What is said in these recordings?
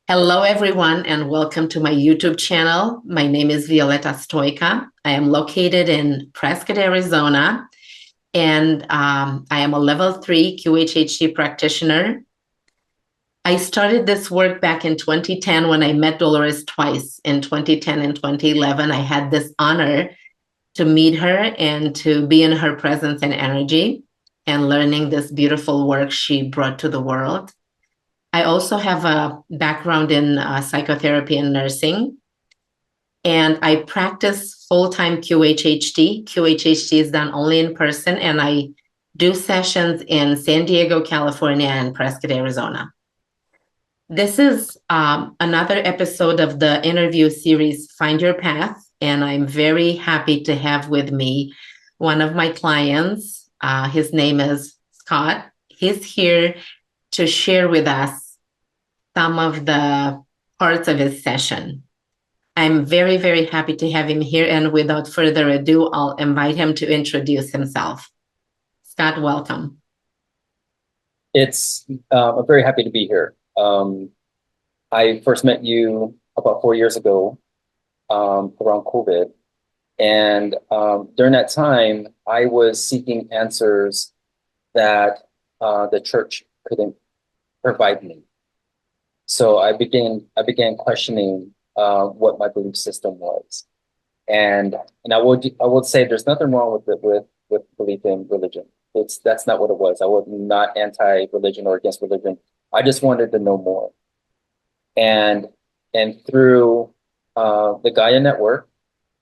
Hello, everyone, and welcome to my YouTube channel. My name is Violeta Stoica. I am located in Prescott, Arizona, and I am a level 3 QHHT practitioner. I started this work back in 2010 when I met Dolores twice in 2010 and 2011. I had this honor to meet her and to be in her presence and energy and learning this beautiful work she brought to the world. I also have a background in psychotherapy and nursing, and I practice full-time QHHT. QHHT is done only in person, and I do sessions in San Diego, California, and Prescott, Arizona. This is another episode of the interview series, Find Your Path, and I'm very happy to have with me one of my clients. His name is Scott. He's here to share with us some of the parts of his session. I'm very, very happy to have him here. And without further ado, I'll invite him to introduce himself. Scott, welcome. I'm very happy to be here. I first met you about 4 years ago around COVID. And during that time, I was seeking answers that the church couldn't provide me. So I began questioning what my belief system was, and I would say there's nothing wrong with belief in religion. That's not what it was. I was not anti-religion or against religion. I just wanted to know more, and through the Gaia Network,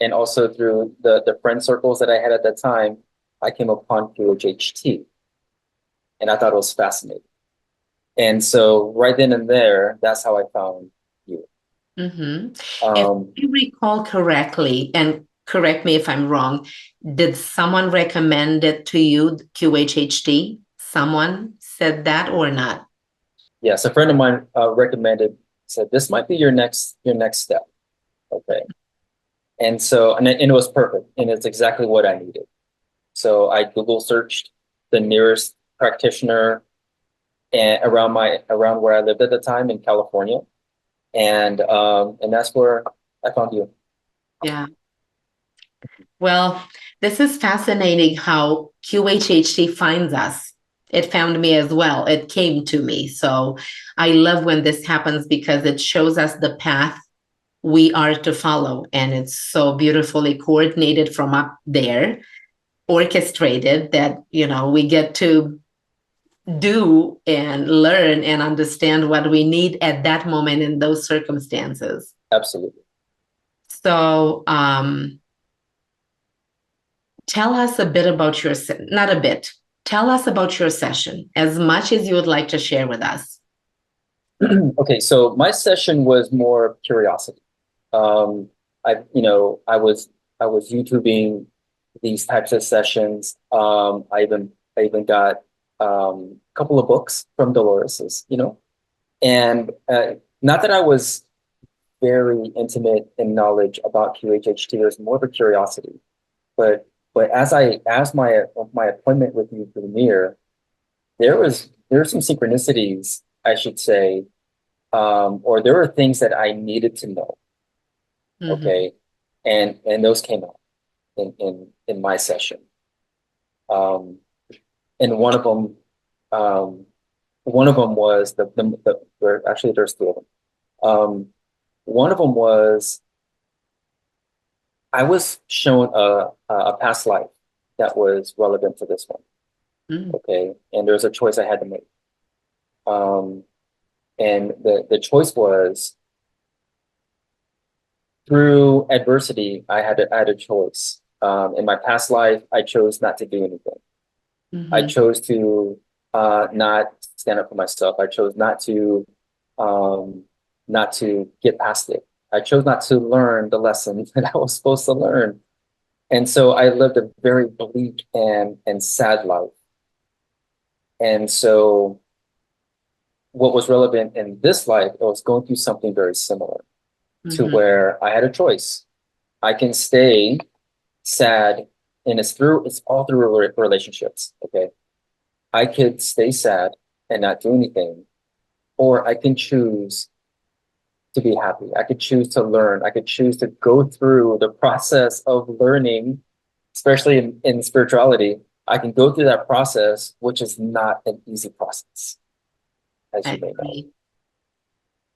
and also through the friend circles that I had at that time, I came upon QHHT, and I thought it was fascinating. And so right then and there, that's how I found you. Mm-hmm. If Um, you recall correctly, and correct me if I'm wrong, did someone recommend it to you, QHHT? Someone said that or not? yes, a friend of mine said, this might be your next step. Okay. And so, and it was perfect. And it's exactly what I needed. So I Google searched the nearest practitioner and around where I lived at the time in California. And that's where I found you. Yeah. Well, this is fascinating how QHHT finds us. It found me as well. It came to me. So I love when this happens because it shows us the path we are to follow. And it's so beautifully coordinated from up there, orchestrated that, we get to do and learn and understand what we need at that moment in those circumstances. Absolutely. So, tell us a bit about not a bit, tell us about your session as much as you would like to share with us. Okay, so my session was more curiosity. Um, I was YouTubing these types of sessions. I even got a couple of books from Dolores's, and not that I was very intimate in knowledge about QHHT. It was more of a curiosity. But as my appointment with you drew near, there were some synchronicities, I should say, or there were things that I needed to know. Mm-hmm. Okay, and those came out in my session. Um, and one of them was actually there's two of them. One of them was I was shown a past life that was relevant to this one. Mm-hmm. Okay, and there was a choice I had to make. Um, and the choice was through adversity. I had a choice. In my past life, I chose not to do anything. I Mm-hmm. chose to not stand up for myself. I chose um, not to get past it. I chose not to learn the lessons that I was supposed to learn. And so I lived a very bleak and sad life. And so what was relevant in this life, I was going through something very similar to Mm-hmm. where I had a choice. I can stay sad, and it's all through relationships. Okay. I could stay sad and not do anything, or I can choose to be happy. I could choose to learn. I could choose to go through the process of learning, especially in spirituality. I can go through that process, which is not an easy process, as I you may know. agree.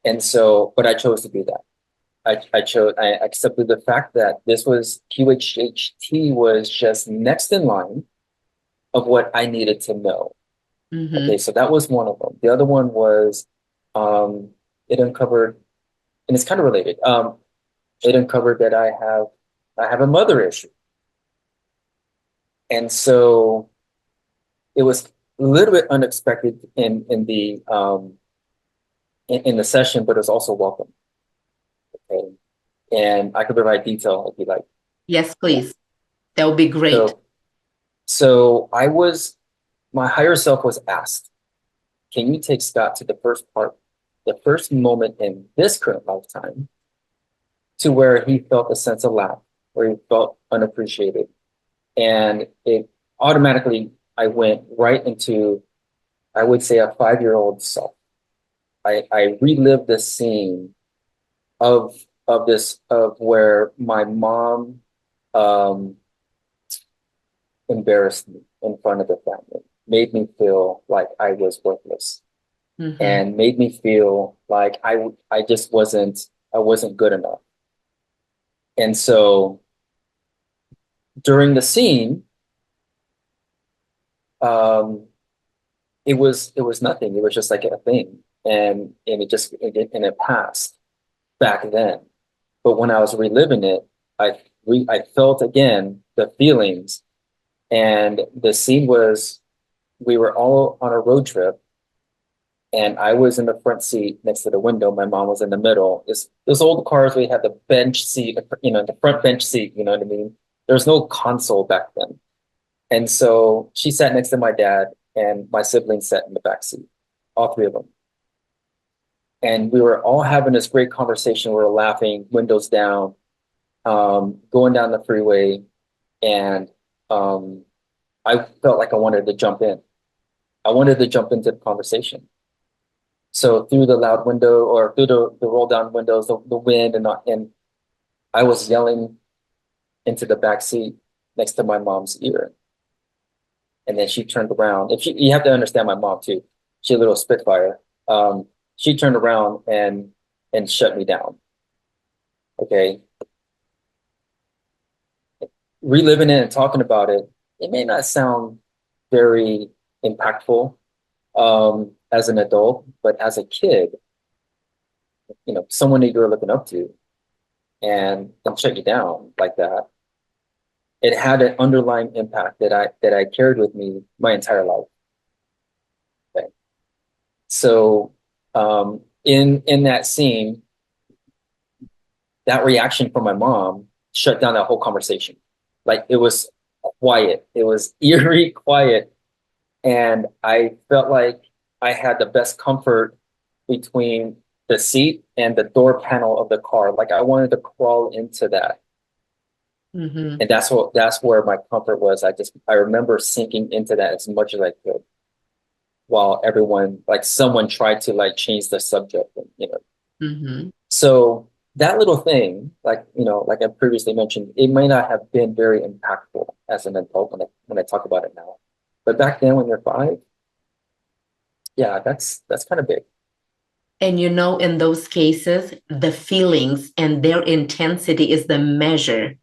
And so, but I chose to do that. I accepted the fact that this was QHHT was just next in line of what I needed to know. Mm-hmm. Okay, so that was one of them. The other one was um, it uncovered, and it's kind of related. It uncovered that I have a mother issue, and so it was a little bit unexpected in the session, but it was also welcome. Okay, and I could provide detail if you like. Yes, Yeah. please. That would be great. So so my higher self was asked, can you take Scott to the first moment in this current lifetime to where he felt a sense of lack, where he felt unappreciated. And it automatically, I went right into, I would say, a 5-year-old self. I relived the scene of of where my mom um, embarrassed me in front of the family, made me feel like I was worthless, Mm-hmm. and made me feel like I just wasn't good enough. And so during the scene, um, it was nothing. It was just like a thing, and it passed back then. But when I was reliving it, I felt again the feelings, and the scene was we were all on a road trip, and I was in the front seat next to the window. My mom was in the middle. It's those old cars where you have the bench seat, the front bench seat. You know what I mean? There's no console back then. And so she sat next to my dad, and my siblings sat in the back seat, all three of them. And we were all having this great conversation. We were laughing, windows down, going down the freeway. And um, I felt like I wanted to jump in. I wanted to jump into the conversation. So through the loud window or through the roll down windows, the wind, and I was yelling into the back seat next to my mom's ear. And then she turned around. You have to understand my mom too. She's a little spitfire. She turned around and shut me down. Okay, reliving it and talking about it, it may not sound very impactful as an adult, but as a kid, someone that you're looking up to and shut you down like that, it had an underlying impact that I carried with me my entire life. Okay. So in that scene, that reaction from my mom shut down that whole conversation. Like it was quiet. It was eerie quiet. And I felt like I had the best comfort between the seat and the door panel of the car. Like I wanted to crawl into that. Mm-hmm. And that's where my comfort was. I remember sinking into that as much as I could while everyone, like someone tried to like change the subject, and. Mm-hmm. So that little thing, like I previously mentioned, it may not have been very impactful as an adult when I talk about it now. But back then when you're 5, yeah, that's kind of big. And in those cases, the feelings and their intensity is the measure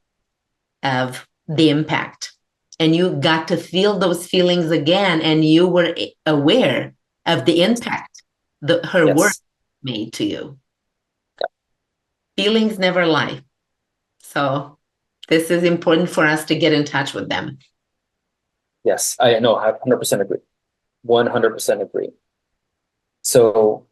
of the impact. And you got to feel those feelings again, and you were aware of the impact her work Yes. made to you. Feelings never lie. So this is important for us to get in touch with them. Yes. I know. I 100% agree. 100% agree. So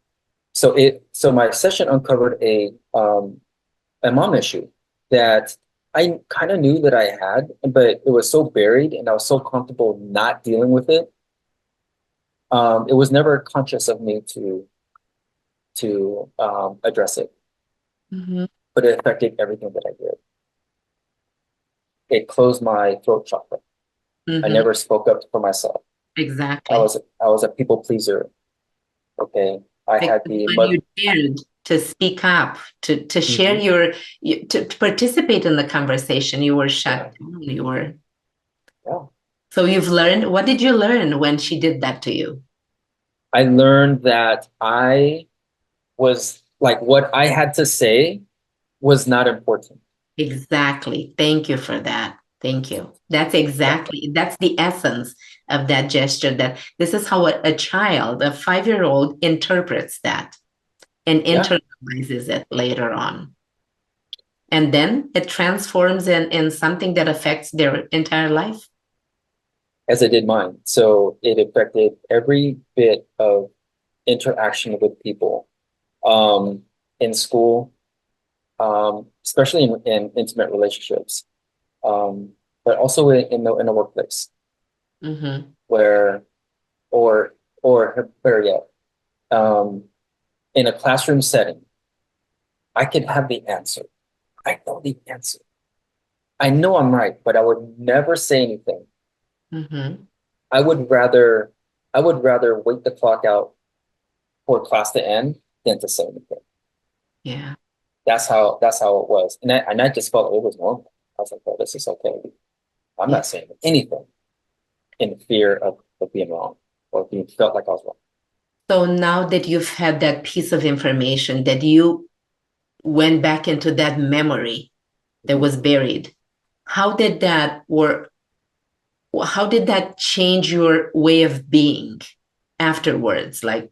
so my session uncovered a mom issue that I kind of knew that I had, but it was so buried and I was so comfortable not dealing with it. It was never conscious of me to address it, Mm-hmm. but it affected everything that I did. It closed my throat chakra. I Mm-hmm. never spoke up for myself. Exactly. I was a people pleaser. Okay, I Because had the when mother. you dared to speak up, to share to participate in the conversation. You were shut down. You were. Yeah. So you've learned, what did you learn when she did that to you? I learned that I was like, what I had to say was not important. Exactly. Thank you for that. Thank you. That's Yeah. exactly, that's the essence of that gesture, that this is how a child, a 5-year-old interprets that and Yeah. internalizes it later on. And then it transforms in something that affects their entire life. As I did mine. So it affected every bit of interaction with people, um, in school, especially in intimate relationships, um, but also in the workplace, Mm-hmm. where or or better yet, um, in a classroom setting, I could have the answer. I know the answer. I know I'm right, but I would never say anything. Mm-hmm. I would rather I would rather wait the clock out for class to end than to say anything. Yeah. That's how it was. And I just felt it was normal. I was like, oh, this is okay. I'm Yeah. not saying anything in fear of being wrong or being felt like I was wrong. So now that you've had that piece of information, that you went back into that memory that Mhm. was buried, how did that work? How did that change your way of being afterwards? Like,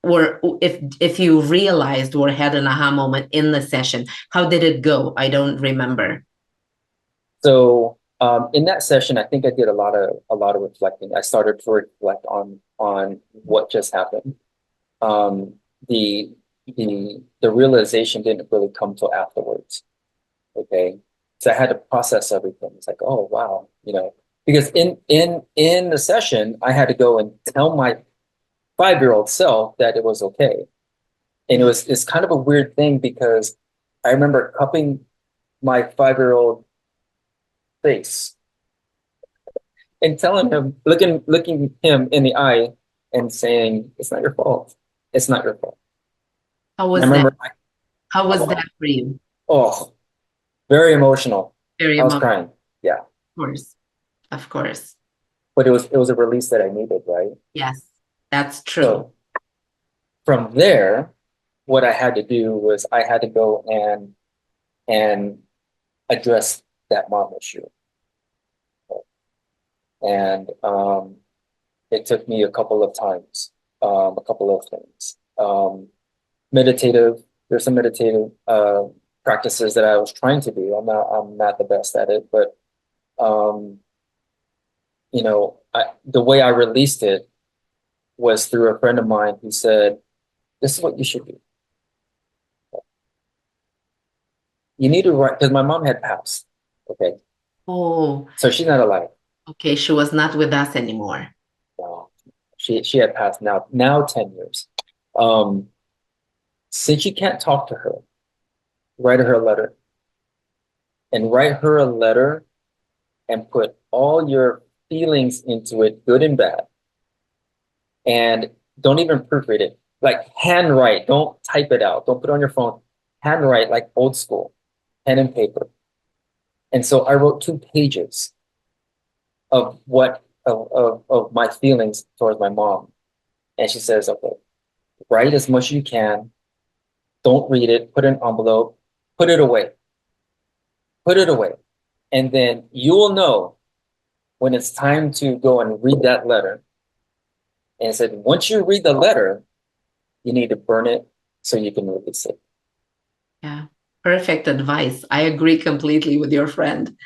or if you realized or had an aha moment in the session, how did it go? I don't remember. So in that session, I think I did a lot of reflecting. I started to reflect on what just happened. Um, the the realization didn't really come till afterwards. Okay. So I had to process everything. It's like, oh wow, because in the session, I had to go and tell my 5-year-old self that it was okay. And Yeah. it's kind of a weird thing because I remember cupping my 5-year-old face and telling him, looking him in the eye and saying, it's not your fault. It's not your fault. How And I was that? remember How was oh, that for you? oh, very emotional. Very I was emotional, crying. Yeah. of course. Of course. But it was a release that I needed, right? Yes, that's true. So from there, what I had to do was I had to go and address that mom issue. And it took me a couple of times, a couple of things. Meditative, there's some meditative practices that I was trying to do. I'm not the best at it, but um, the way I released it was through a friend of mine who said, "This is what you should do. You need to write," because my mom had passed. Okay, Oh, so she's not alive. okay. She was not with us anymore. No, she had passed now 10 years. Um, since you can't talk to her, write her a letter and write her a letter and put all your feelings into it, good and bad, and don't even proofread it. Like handwrite, don't type it out. Don't put it on your phone. Handwrite like old school, pen and paper. And so I wrote 2 pages of my feelings towards my mom. And she says, okay, write as much as you can. Don't read it. Put it in an envelope. Put it away. Put it away. And then you will know when it's time to go and read that letter. And it said, once you read the letter, you need to burn it so you can release it. Yeah. Perfect advice. I agree completely with your friend.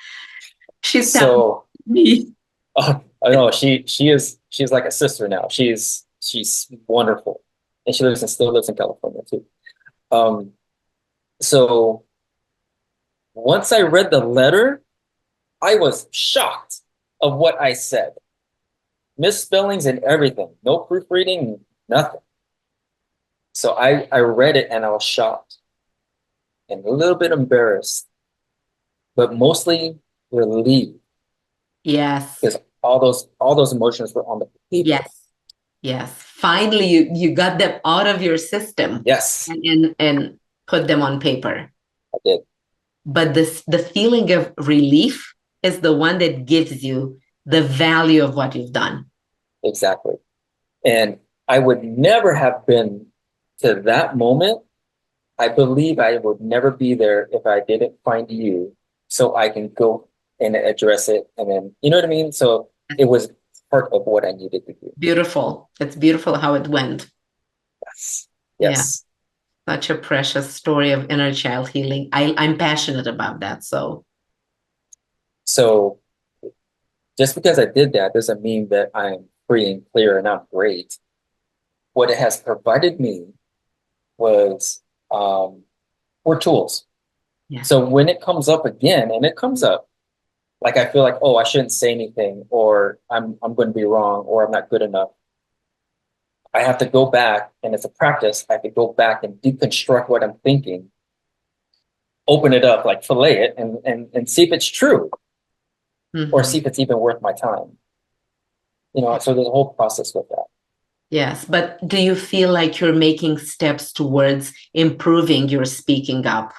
She's telling So me. I know she's like a sister now. She's wonderful. And she still lives in California too. Um, so once I read the letter, I was shocked of what I said. Misspellings and everything. No proofreading, nothing. So I read it and I was shocked and a little bit embarrassed, but mostly relieved Yes. because all those emotions were on the paper. Yes. Yes. Finally, you got them out of your system Yes, and put them on paper. I did. But the feeling of relief is the one that gives you the value of what you've done. Exactly. And I would never have been to that moment. I believe I would never be there if I didn't find you so I can go and address it. And then, you know what I mean? So it was part of what I needed to do. Beautiful. It's beautiful how it went. Yes. Yeah. Yes. Such a precious story of inner child healing. I'm passionate about that. So, So just because I did that doesn't mean that I'm free and clear and I'm great. What it has provided me was were tools. yeah. So when it comes up again, and it comes up, like I feel like, oh, I shouldn't say anything, or I'm going to be wrong, or I'm not good enough. I have to go back, and it's a practice. I have to go back and deconstruct what I'm thinking, open it up, like fillet it, and see if it's true, or Mhm. see if it's even worth my time. You know, so there's a whole process with that. Yes. But do you feel like you're making steps towards improving your speaking up?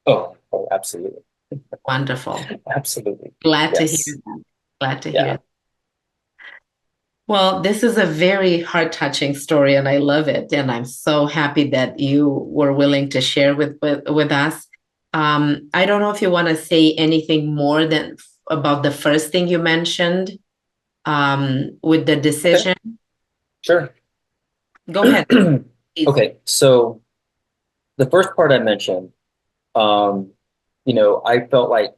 Oh, absolutely, Wonderful. absolutely, Glad to hear yes, that. Glad to yeah. hear. Well, this is a very heart-touching story, and I love it. And I'm so happy that you were willing to share with us. I don't know if you want to say anything more than about the first thing you mentioned with the Okay, decision. sure. Go ahead, please. Okay, so the first part I mentioned, um, I felt like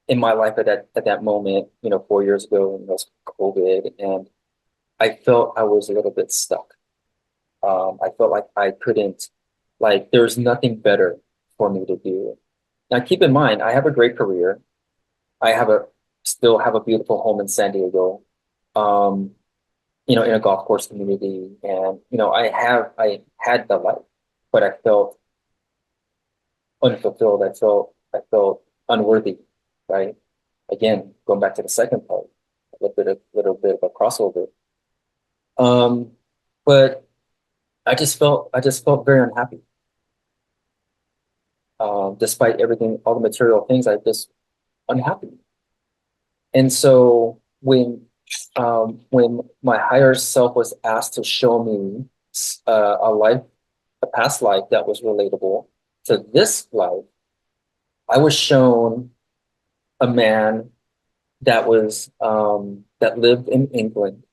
in my life at that moment, 4 years ago, and it was COVID, and I felt I was a little bit stuck. I felt like I couldn't, like, there's nothing better for me to do. Now, keep in mind, I have a great career. I still have a beautiful home in San Diego, um, in a golf course community, and I had the life, but I felt unfulfilled. I felt unworthy, right? Again, going back to the second part, a little bit of a crossover. Um, but I just felt very unhappy. Despite everything, all the material things, I just unhappy. And so when my higher self was asked to show me a past life that was relatable to this life, I was shown a man that lived in England.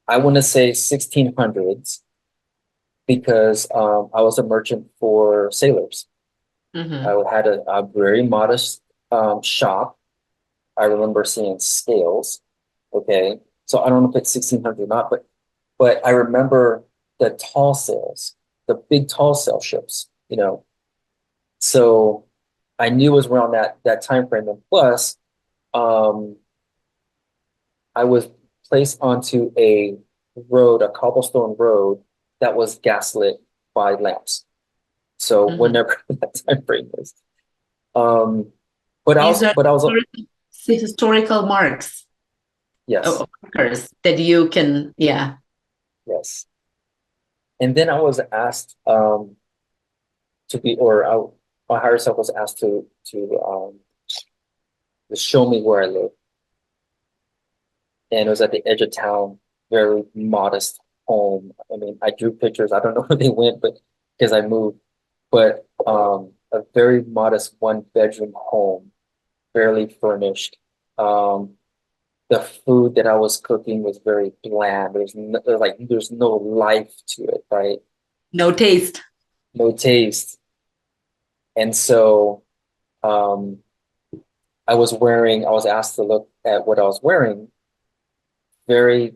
I want to say 1600s because I was a merchant for sailors. Hmm. I had a very modest shop. I remember seeing scales. Okay, so I don't know if it's 1600 or not, but I remember the tall sails, the big tall sail ships. So I knew it was around that time frame, and plus, um, I was placed onto a road, a cobblestone road that was gaslit by lamps. So Hmm. whenever that time frame is, um, but I These was, are but I was, historical marks, yes, markers that you can, yeah. yes. And then I was asked to be, my higher self was asked to show me where I live, and it was at the edge of town, very modest home. I mean, I drew pictures. I don't know where they went, but because I moved, but a very modest one-bedroom home, barely furnished. Um, the food that I was cooking was very bland. There's no life to it, right? No taste. No taste. And so um, I was asked to look at what I was wearing, very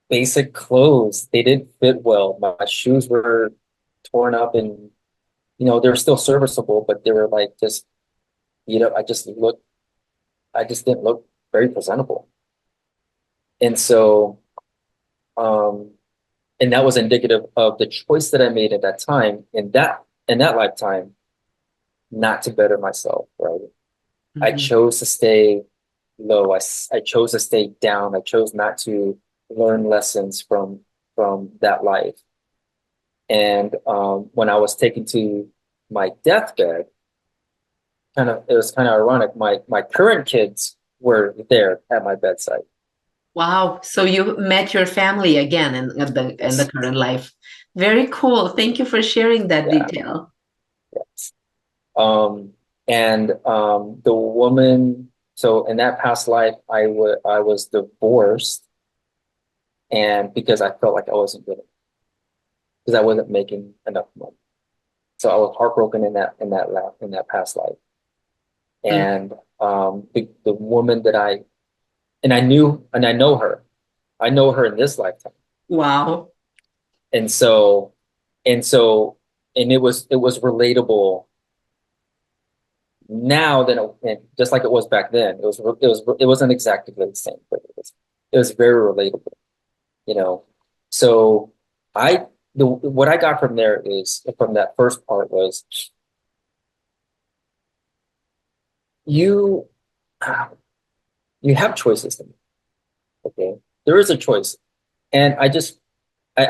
basic clothes. They didn't fit well. My shoes were torn up and, they were still serviceable, but they were like just, I just didn't look very presentable. And so, um, and that was indicative of the choice that I made at that time in that lifetime, not to better myself, right? I Hmm. chose to stay low. I chose to stay down. I chose not to. learn lessons from that life. And when I was taken to my deathbed, it was kind of ironic. My current kids were there at my bedside. Wow. So you met your family again in the Yes. current life. Very cool. Thank you for sharing that Yeah. detail. Yes. And the woman, so in that past life, I was divorced, and because I felt like I wasn't good, because I wasn't making enough money. So I was heartbroken in that past life. Mm. And the woman that I know her. I know her in this lifetime. Wow. And so and so and it was relatable now than just like it was back then. It wasn't exactly the same, but it was very relatable, you know. So I the what I got from there is from that first part was you you have choices to make, okay? There is a choice. And I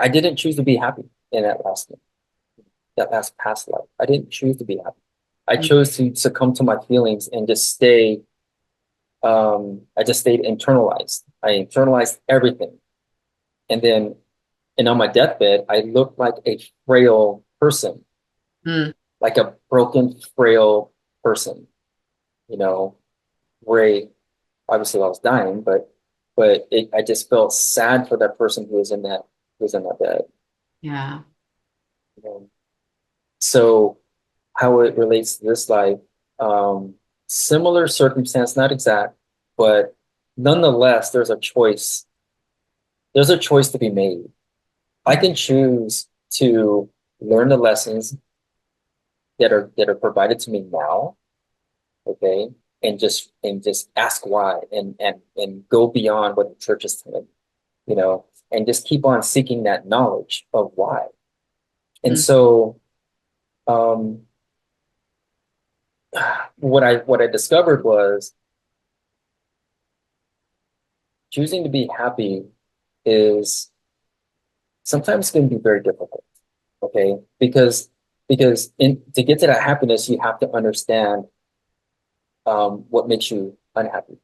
didn't choose to be happy in that last past life. I didn't choose to be happy. I Mm. chose to succumb to my feelings and just stay. I just stayed internalized. I internalized everything, and on my deathbed, I looked like a frail person, Mm. like a broken, frail person. You know, where obviously I was dying, but I just felt sad for that person who was in that bed. Yeah. You know? So how it relates to this life, um, similar circumstance, not exact, but nonetheless, there's a choice. There's a choice to be made. I Mm. can choose to learn the lessons that are provided to me now, okay, and just ask why and go beyond what the church is telling, and just keep on seeking that knowledge of why. And Mm. so, um, what I discovered was choosing to be happy is sometimes going to be very difficult. Okay, because to get to that happiness, you have to understand what makes you unhappy,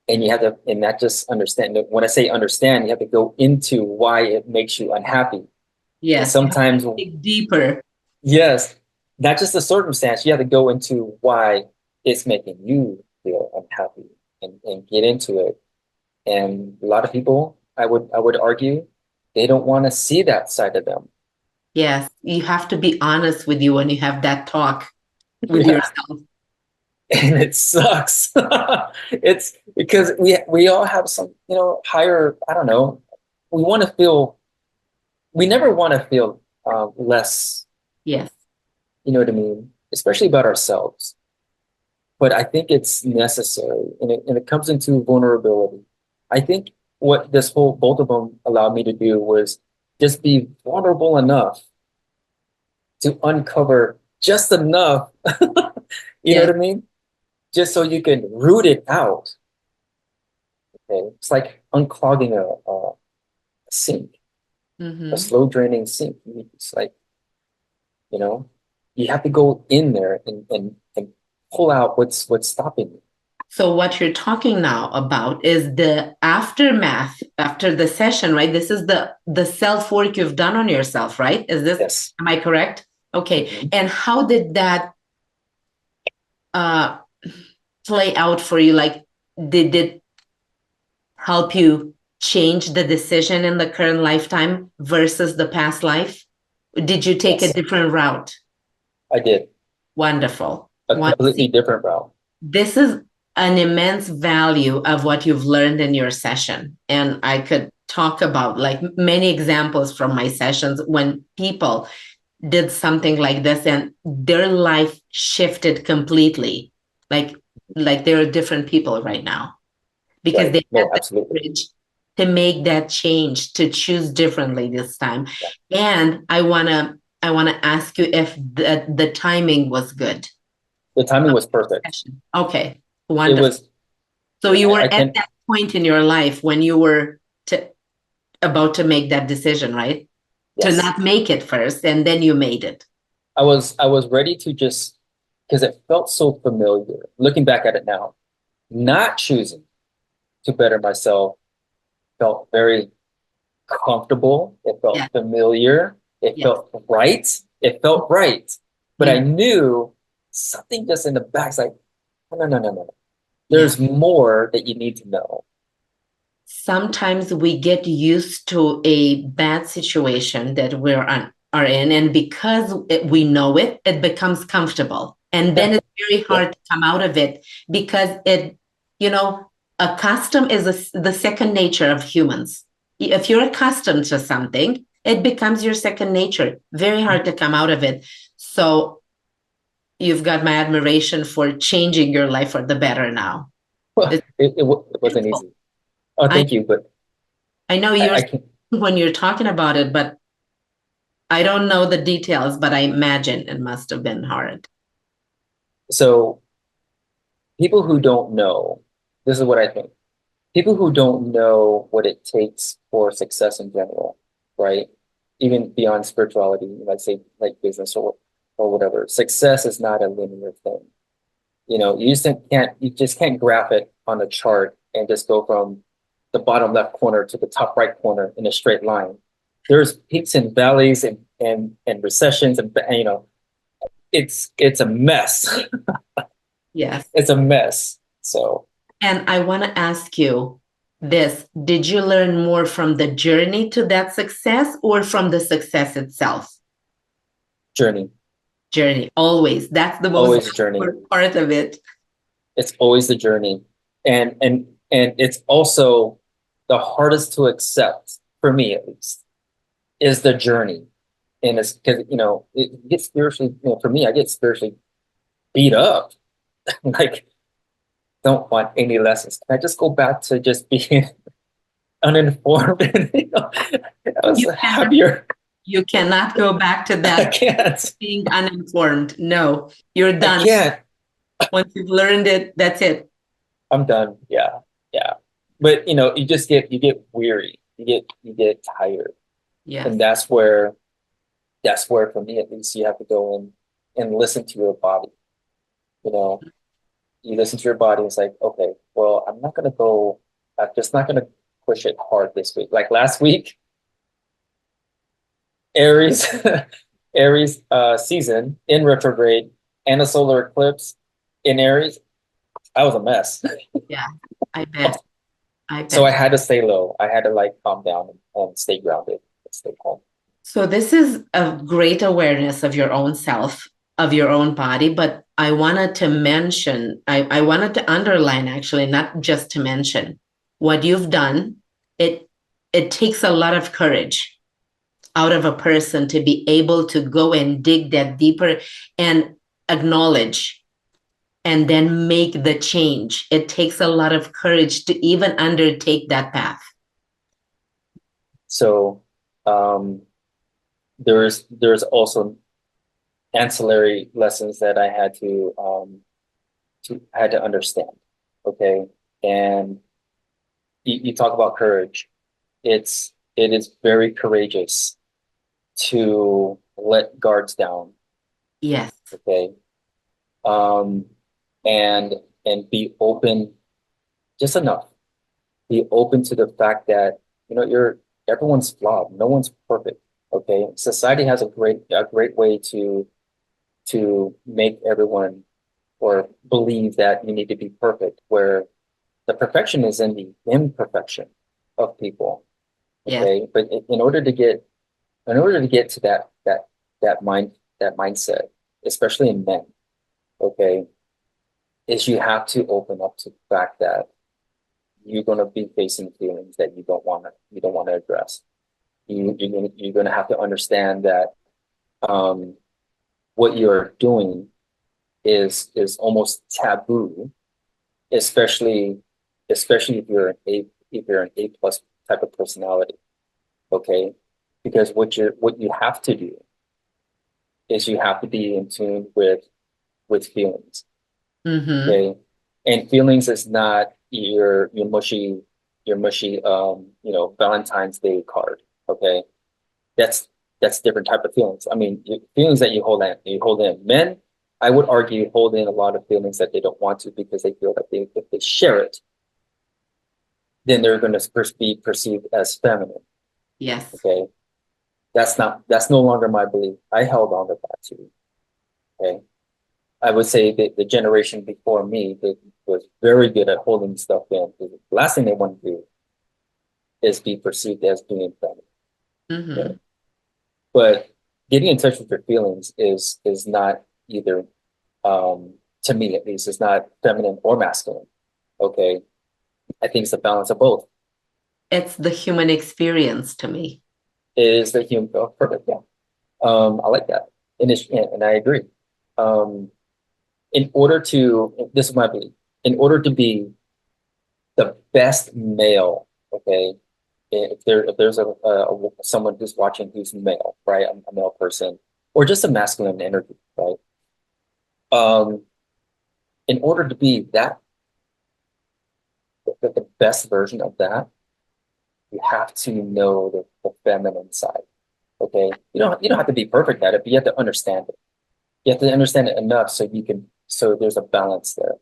and you have to, and not just understand. When I say understand, you have to go into why it makes you unhappy. And Yes. You have to sometimes, dig deeper. yes, not just the circumstance. You have to go into why it's making you feel unhappy and get into it. And a lot of people, I would argue, they don't want to see that side of them. Yes. You have to be honest with you when you have that talk with Yeah, yourself. and it sucks. It's because we all have some, higher, I don't know. We want to feel, we never want to feel less, Yes. you know what I mean? Especially about ourselves. But I think it's necessary, and it comes into vulnerability. I think what both of them allowed me to do was just be vulnerable enough to uncover just enough, you know Yes. what I mean? Just so you can root it out. Okay, it's like unclogging a sink, a Hmm. slow draining sink. It's like, you know, you have to go in there and pull out what's stopping you. So what you're talking now about is the aftermath after the session, right? This is the self work you've done on yourself, right? Is this, Yes. am I correct? Okay. Mhm. And how did that uh play out for you? Like, did it help you change the decision in the current lifetime versus the past life? Did you take a Yes, different route? I did. Wonderful. A One, completely see, different route. this is an immense value of what you've learned in your session. And I could talk about like many examples from my sessions when people did something like this and their life shifted completely. Like like they're different people right now because Right. they had No, the absolutely. courage to make that change, to choose differently this time. Yeah. And I wanna ask you if the timing was good. The timing was perfect. Okay, It wonderful. was, So you were I at can, that point in your life when you were to about to make that decision, right? To Yes. not make it first, and then you made it. I was ready to just, because it felt so familiar. Looking back at it now, not choosing to better myself felt very comfortable. It felt Yeah. familiar. It Yes. felt right. It felt right. But I Mhm. knew something just in the back is like, no, no, no, no, no. Yeah. There's more that you need to know. Sometimes we get used to a bad situation that are in, and because we know it, it becomes comfortable, and then Yeah, it's very yeah. hard to come out of it because it, you know, a custom is the second nature of humans. If you're accustomed to something, it becomes your second nature. Very hard to come out of it. So you've got my admiration for changing your life for the better now. Well, It's it wasn't beautiful. easy. Oh, I thank you, but I know I, you're I can't. when you're talking about it, but I don't know the details, but I imagine it must have been hard. So people who don't know, this is what I think. People who don't know what it takes for success in general, right? Even beyond spirituality, let's say like business or whatever. Success is not a linear thing. You just can't graph it on a chart and just go from the bottom left corner to the top right corner in a straight line. There's peaks and valleys and recessions and it's a mess. Yes. It's a mess. So And I want to ask you this. Did you learn more from the journey to that success or from the success itself? journey, Journey, always. That's the most always a journey. important part of it. It's always the journey. And it's also the hardest to accept, for me at least, is the journey. And it's because, it gets spiritually, for me, I get spiritually beat up. Like, don't want any lessons. Can I just go back to just being uninformed? I was You cannot, happier. you cannot go back to I that can't. being uninformed. No, you're I done. can't. Once you've learned it, that's it. I'm done. Yeah. Yeah. But you get weary. You get tired. Yes. And that's where for me at least you have to go in and listen to your body. You know, you listen to your body, it's like, okay, well, I'm just not gonna push it hard this week. Like last week, Aries, Aries season in retrograde and a solar eclipse in Aries, I was a mess. Yeah, I bet. I So I bet. had to stay low. I had to like calm down and stay grounded and stay calm. So this is a great awareness of your own self, of your own body, but I wanted to mention, I wanted to underline actually, not just to mention what you've done. It it takes a lot of courage out of a person to be able to go and dig that deeper and acknowledge and then make the change. It takes a lot of courage to even undertake that path. So um, there's also ancillary lessons that I had to understand. Okay. And you talk about courage. It is very courageous to let guards down. Yes. Okay. Um, and and be open just enough. Be open to the fact that, everyone's flawed. No one's perfect. Okay. Society has a great way to make everyone or believe that you need to be perfect, where the perfection is in the imperfection of people. Yes. Okay, but in order to get to that mindset, especially in men, okay, is you have to open up to the fact that you're going to be facing feelings that you don't want to address. You're going to have to understand that um, what you're doing is almost taboo, especially especially if you're an A plus type of personality. Okay, because what you have to do is you have to be in tune with feelings. Mm-hmm. Okay, and feelings is not your mushy. your mushy, Valentine's Day card. Okay, that's different type of feelings. I mean, feelings that you hold in. Men, I would argue, hold in a lot of feelings that they don't want to because they feel that if they share it, then they're going to first be perceived as feminine. Yes. Okay, that's no longer my belief. I held on to that too. Okay, I would say that the generation before me that was very good at holding stuff in. The last thing they want to do is be perceived as being feminine. Okay? Hmm. But getting in touch with your feelings is not either, to me at least, is not feminine or masculine. Okay, I think it's a balance of both. It's the human experience to me. Is the human perfect? Yeah, I like that, and I agree. Um, this is my belief. In order to be the best male, okay, if there's someone who's watching who's male, right, a male person, or just a masculine energy, right? Um, in order to be the best version of that, you have to know the feminine side. Okay, you don't have to be perfect at it, but you have to understand it. You have to understand it enough so there's a balance there,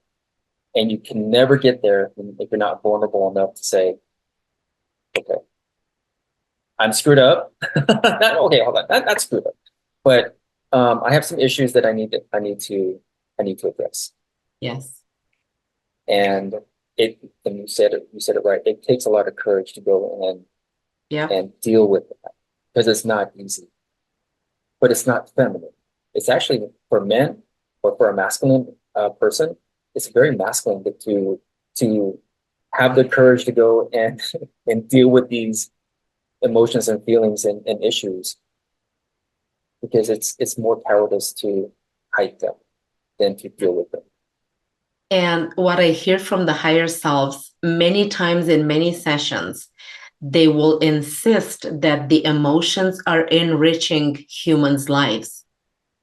and you can never get there if you're not vulnerable enough to say, okay, I'm screwed up. Okay, hold on, that's screwed up. But I have some issues that I need to address. Yes. And and you said it right. It takes a lot of courage to go in Yep. and deal with that because it's not easy, but it's not feminine. It's actually for men or for a masculine person. It's very masculine to have the courage to go and and deal with these emotions and feelings and issues because it's more cowardice to hide them than to deal with them. And what I hear from the higher selves many times in many sessions, they will insist that the emotions are enriching humans' lives,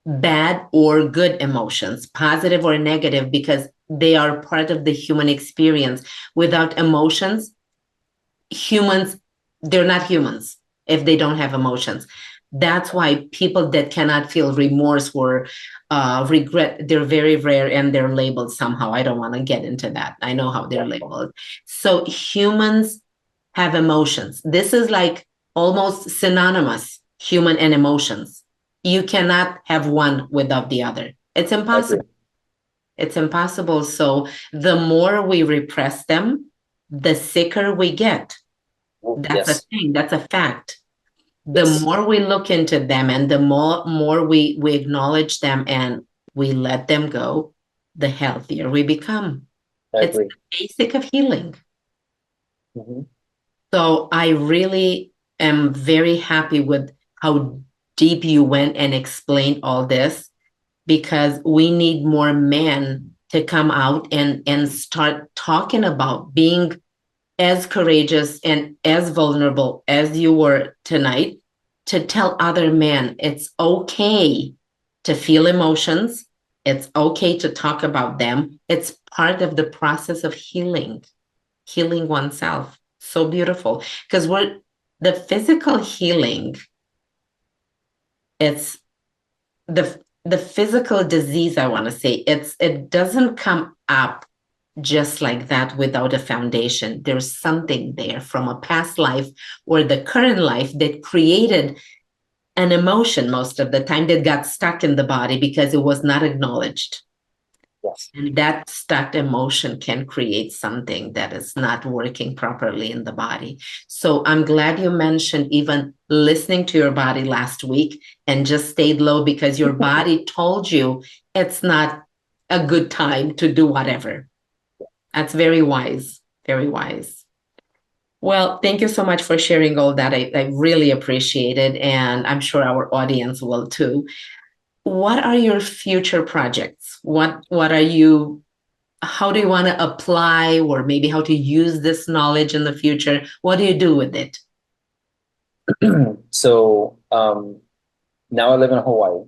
bad or good emotions, positive or negative, because they are part of the human experience. Without emotions, humans, they're not humans if they don't have emotions. That's why people that cannot feel remorse or regret, they're very rare and they're labeled somehow. I don't want to get into that. I know how they're labeled. So humans have emotions. This is like almost synonymous, human and emotions. You cannot have one without the other. It's I agree. impossible. It's impossible. So the more we repress them, the sicker we get. That's a Yes, thing. That's a fact. The yes, more we look into them and the more we acknowledge them and we let them go, the healthier we become. I It's agree. the basic of healing. Hmm. So I really am very happy with how deep you went and explained all this because we need more men to come out and start talking about being as courageous and as vulnerable as you were tonight to tell other men it's okay to feel emotions. It's okay to talk about them. It's part of the process of healing, healing oneself. So beautiful because we're the physical healing, it's the physical disease, I want to say, it doesn't come up just like that without a foundation. There's something there from a past life or the current life that created an emotion most of the time that got stuck in the body because it was not acknowledged. Yes. And that stuck emotion can create something that is not working properly in the body. So I'm glad you mentioned even listening to your body last week and just stayed low because your body told you it's not a good time to do whatever. That's very wise, very wise. Well, thank you so much for sharing all that. I really appreciate it. And I'm sure our audience will too. What are your future projects? What are you, how do you want to apply or maybe how to use this knowledge in the future? What do you do with it? So now I live in Hawaii.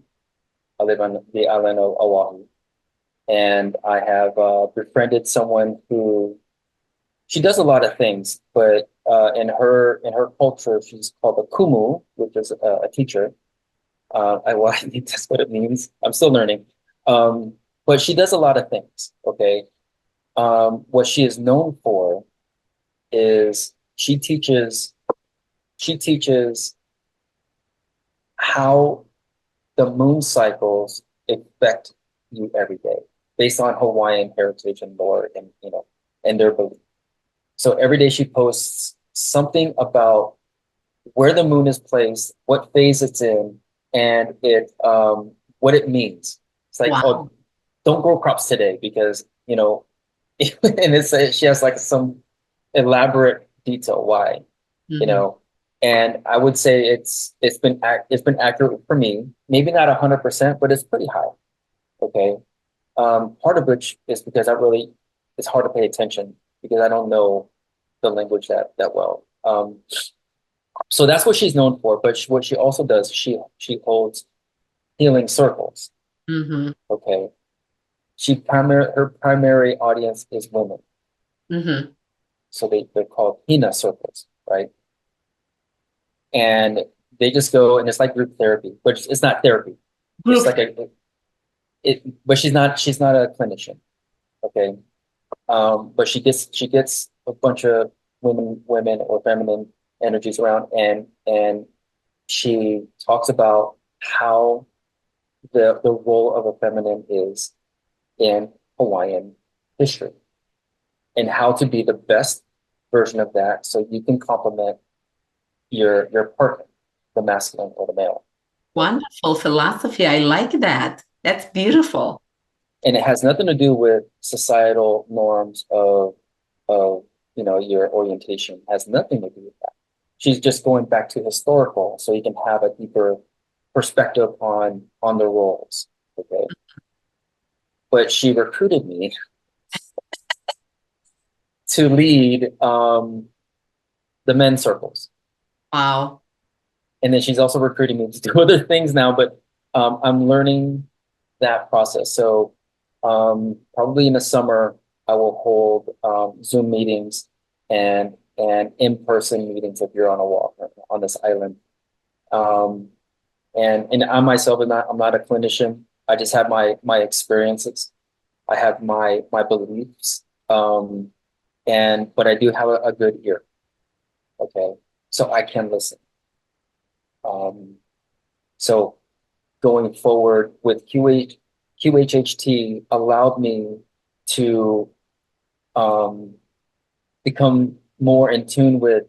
I live on the island of Oahu, and I have befriended someone who she does a lot of things, but in her culture, she's called a kumu, which is a teacher. Well, I think that's what it means. I'm still learning. But she does a lot of things. Okay. What she is known for is she teaches how the moon cycles affect you every day based on Hawaiian heritage and lore and and their belief. So every day she posts something about where the moon is placed, what phase it's in, and it what it means. It's like, oh, Wow. don't grow crops today because and she has like some elaborate detail why, you Hmm. know. And I would say it's been accurate for me. Maybe not 100%, but it's pretty high. Okay. Part of which is because it's hard to pay attention because I don't know the language that well. So that's what she's known for. But what she also does, she holds healing circles. Hmm. Okay, her primary audience is women, Hmm. so they're called Hina circles, right? And they just go and it's like group therapy, but it's not therapy. It's Group. like but she's not a clinician, okay? But she gets a bunch of women or feminine energies around, and she talks about how the role of a feminine is in Hawaiian history and how to be the best version of that so you can complement your partner, the masculine or the male. Okay? Wonderful philosophy. I like that. That's beautiful. And it has nothing to do with societal norms of your orientation. It has nothing to do with that. She's just going back to historical so you can have a deeper perspective on the roles. Okay. But she recruited me to lead the men's circles. Wow. And then she's also recruiting me to do other things now, but I'm learning that process. So probably in the summer, I will hold Zoom meetings and in-person meetings if you're on a walk on this island. Um, and I myself I'm not a clinician. I just have my experiences. I have my beliefs. But I do have a good ear. Okay. So I can listen. Um, so going forward with QHHT allowed me to um, become more in tune with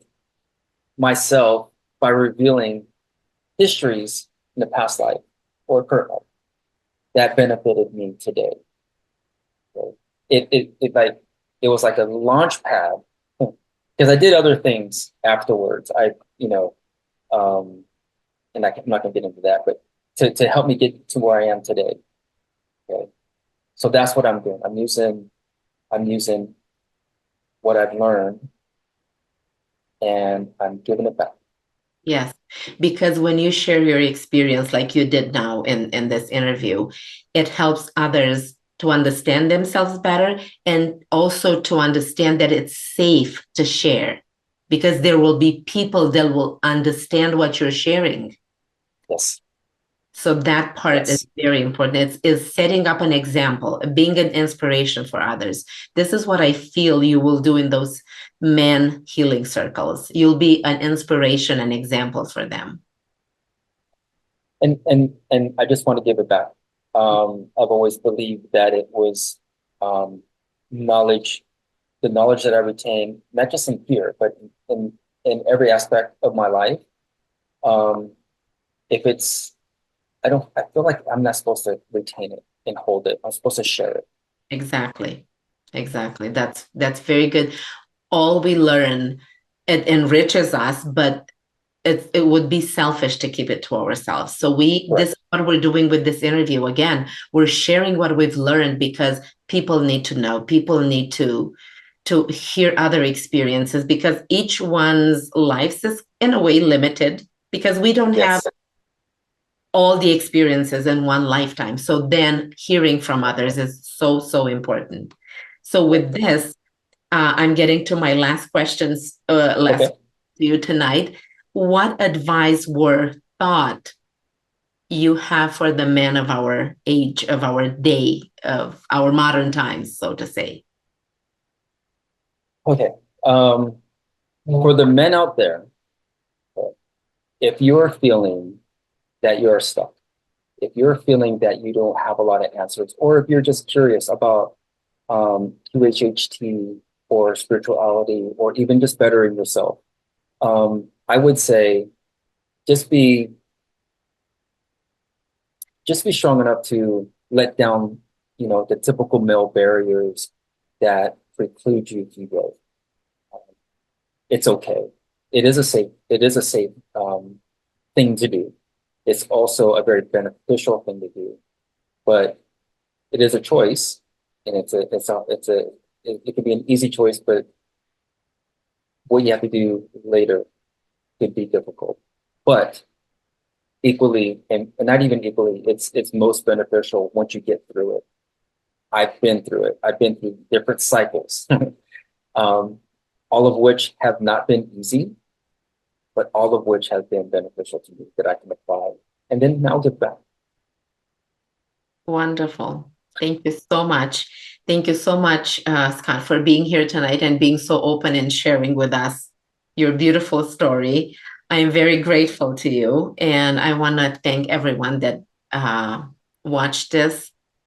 myself by revealing histories in the past life or current life that benefited me today. Okay? It was like a launch pad because I did other things afterwards. Um, I'm not going to get into that, but to help me get to where I am today. Okay. So that's what I'm doing. I'm using what I've learned and I'm giving it back. Yes, because when you share your experience like you did now in this interview, it helps others to understand themselves better and also to understand that it's safe to share because there will be people that will understand what you're sharing. Yes. So that part is Yes. very important. Is setting up an example, being an inspiration for others. This is what I feel you will do in those men healing circles. You'll be an inspiration and example for them. And I just want to give it back. I've always believed that it was um, knowledge, the knowledge that I retain, not just in here, but in every aspect of my life. Um, if it's, I feel like I'm not supposed to retain it and hold it. I'm supposed to share it. Exactly. Exactly. That's very good. All we learn, it enriches us, but it would be selfish to keep it to ourselves. So this is Correct. what we're doing with this interview. Again, we're sharing what we've learned because people need to know. People need to hear other experiences because each one's lives is in a way limited because we don't have Yes. all the experiences in one lifetime. So then hearing from others is so, so important. So with Correct. this, I'm getting to my last questions, last Okay. to you tonight. What advice or thought you have for the men of our age, of our day, of our modern times, so to say? Okay. For the men out there, if you're feeling that you're stuck, if you're feeling that you don't have a lot of answers, or if you're just curious about QHHT or spirituality, or even just bettering yourself, I would say just be just be strong enough to let down, the typical male barriers that preclude you from growth. It's okay. It is a safe thing to do. It's also a very beneficial thing to do, but it is a choice, and it could be an easy choice, but what you have to do later could be difficult. But equally, and not even equally, it's most beneficial once you get through it. I've been through it. I've been through different cycles, um, all of which have not been easy, but all of which have been beneficial to me that I can apply and then now give back. Wonderful. Thank you so much. Thank you so much, Scott, for being here tonight and being so open and sharing with us your beautiful story. I am very grateful to you, and I want to thank everyone that watched this